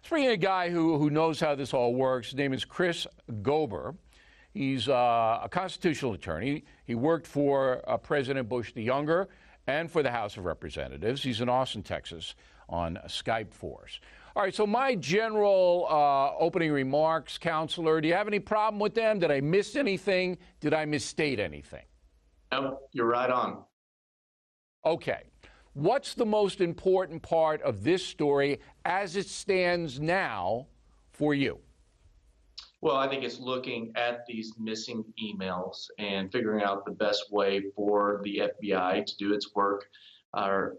Let's bring in a guy who knows how this all works. His name is Chris Gober. He's a constitutional attorney. He worked for President Bush the Younger and for the House of Representatives. He's in Austin, Texas, on Skype for us. All right, so my general opening remarks, Counselor, do you have any problem with them? Did I miss anything? Did I misstate anything? No, you're right on. Okay. What's the most important part of this story as it stands now for you? Well, I think it's looking at these missing emails and figuring out the best way for the FBI to do its work, or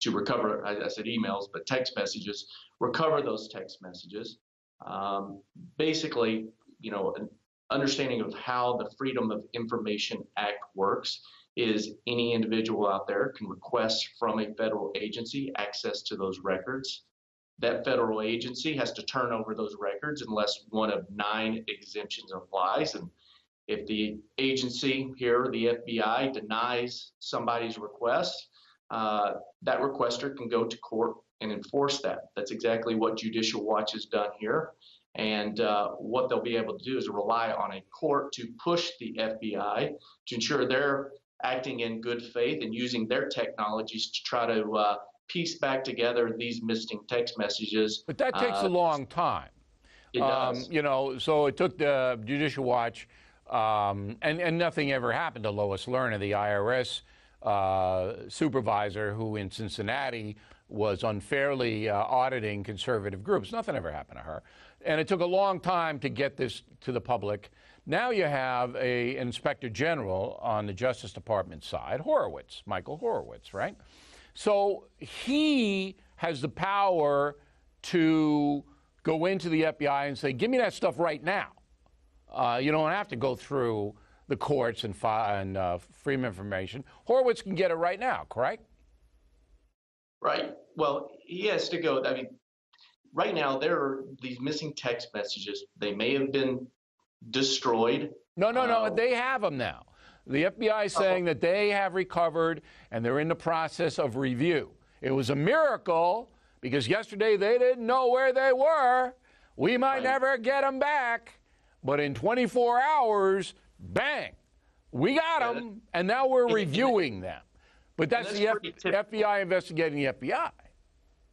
to recover, I said emails, but text messages, recover those text messages. Basically, an understanding of how the Freedom of Information Act works is any individual out there can request from a federal agency access to those records. That federal agency has to turn over those records unless one of 9 exemptions applies. And if the agency here, the FBI, denies somebody's request, that requester can go to court and enforce that. That's exactly what Judicial Watch has done here. And what they'll be able to do is rely on a court to push the FBI to ensure they're acting in good faith and using their technologies to try to piece back together these missing text messages. But that takes a long time. It does. So it took the Judicial Watch, and nothing ever happened to Lois Lerner, the IRS supervisor who in Cincinnati was unfairly auditing conservative groups. Nothing ever happened to her. And it took a long time to get this to the public. Now you have an inspector general on the Justice Department side, Michael Horowitz, right? So he has the power to go into the FBI and say, give me that stuff right now. You don't have to go through the courts and Freedom of Information. Horowitz can get it right now, correct? Right. Well, he has to go. I mean, right now there are these missing text messages. They may have been destroyed. No, they have them now. The FBI is saying that they have recovered and they're in the process of review. It was a miracle because yesterday they didn't know where they were. We might never get them back. But in 24 hours, bang, we got them, and now we're reviewing them. But that's the FBI investigating the FBI.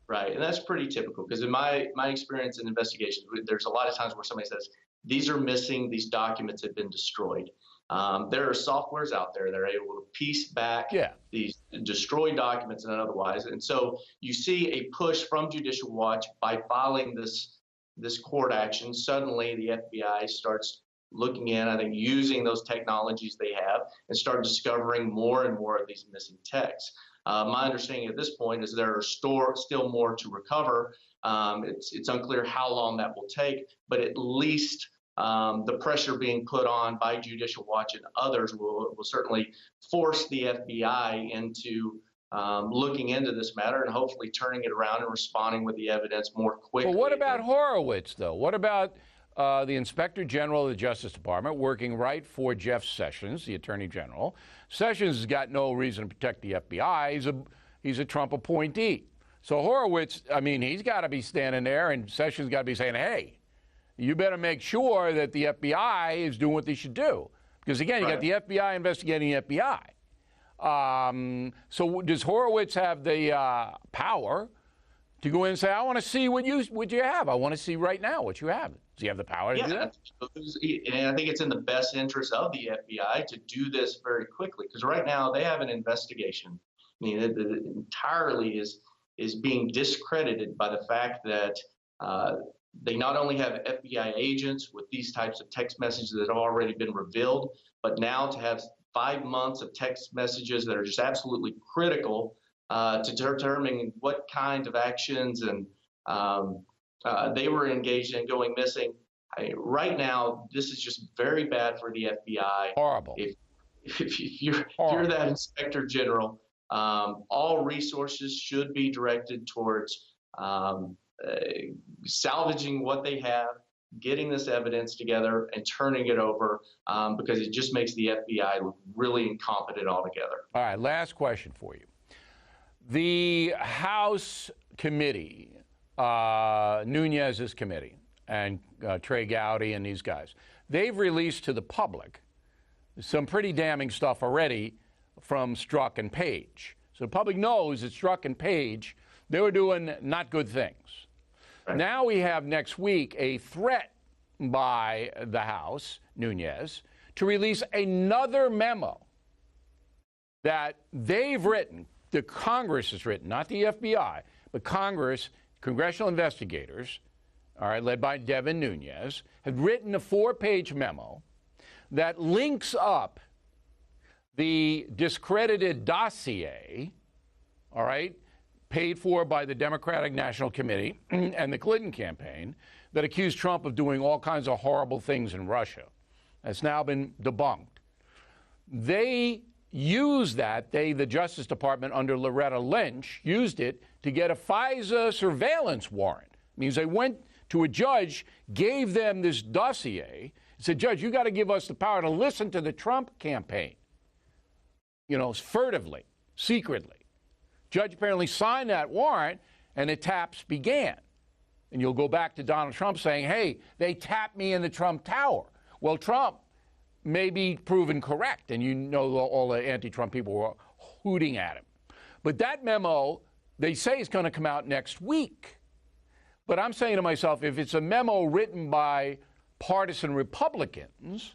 Right, and that's pretty typical because in my experience in investigations, there's a lot of times where somebody says, these are missing, these documents have been destroyed. There are softwares out there that are able to piece back these destroyed documents and otherwise. And so you see a push from Judicial Watch by filing this court action. Suddenly the FBI starts looking in, I think, using those technologies they have and start discovering more and more of these missing texts. My understanding at this point is there are still more to recover. It's unclear how long that will take, but at least the pressure being put on by Judicial Watch and others will certainly force the FBI into looking into this matter and hopefully turning it around and responding with the evidence more quickly. But what about Horowitz, though? What about the Inspector General of the Justice Department working right for Jeff Sessions, the Attorney General? Sessions has got no reason to protect the FBI. He's a Trump appointee. So Horowitz, I mean, he's got to be standing there, and Sessions got to be saying, hey, you better make sure that the FBI is doing what they should do. Because, again, you got the FBI investigating the FBI. So does Horowitz have the power to go in and say, I want to see what you have. I want to see right now what you have. Does he have the power to do that? And I think it's in the best interest of the FBI to do this very quickly. Because right now they have an investigation. I mean, it entirely is being discredited by the fact that they not only have FBI agents with these types of text messages that have already been revealed, but now to have 5 months of text messages that are just absolutely critical to determining what kind of actions and they were engaged in going missing. Right now, this is just very bad for the FBI. Horrible. If you're that Inspector General, all resources should be directed towards salvaging what they have, getting this evidence together, and turning it over because it just makes the FBI look really incompetent altogether. All right, last question for you. The House committee Nunes's committee and Trey Gowdy and these guys, they've released to the public some pretty damning stuff already from Strzok and Page. So the public knows that Strzok and Page, they were doing not good things. Right. Now we have next week a threat by the House, Nunes, to release another memo that they've written, the Congress has written, not the FBI, but Congress, congressional investigators, all right, led by Devin Nunes, have written a 4-page memo that links up the discredited dossier, all right, paid for by the Democratic National Committee and the Clinton campaign that accused Trump of doing all kinds of horrible things in Russia. That's now been debunked. They used that, the Justice Department under Loretta Lynch, used it to get a FISA surveillance warrant. It means they went to a judge, gave them this dossier, said, Judge, you got to give us the power to listen to the Trump campaign, you know, furtively, secretly. Judge apparently signed that warrant, and the taps began. And you'll go back to Donald Trump saying, hey, they tapped me in the Trump Tower. Well, Trump may be proven correct, and you know all the anti-Trump people were hooting at him. But that memo, they say, is going to come out next week. But I'm saying to myself, if it's a memo written by partisan Republicans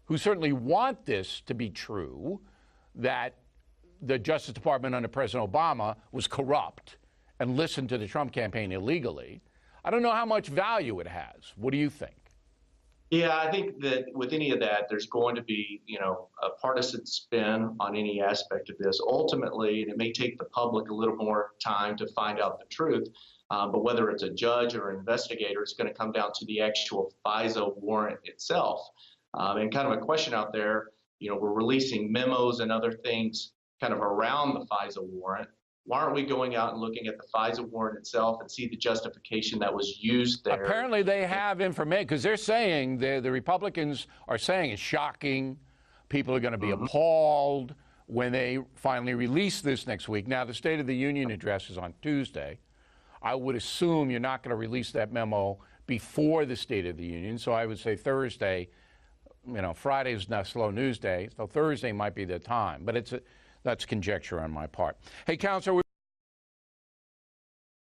who certainly want this to be true, that the Justice Department under President Obama was corrupt and listened to the Trump campaign illegally, I don't know how much value it has. What do you think? Yeah, I think that with any of that, there's going to be, you know, a partisan spin on any aspect of this. Ultimately, and it may take the public a little more time to find out the truth, but whether it's a judge or an investigator, it's going to come down to the actual FISA warrant itself. And kind of a question out there, you know, we're releasing memos and other things kind of around the FISA warrant. Why aren't we going out and looking at the FISA warrant itself and see the justification that was used there? Apparently they have information, because they're saying, the Republicans are saying it's shocking. People are going to be appalled when they finally release this next week. Now, the State of the Union address is on Tuesday. I would assume you're not going to release that memo before the State of the Union, so I would say Thursday. You know, Friday is not slow news day, so Thursday might be the time. But that's conjecture on my part. Hey, Counselor.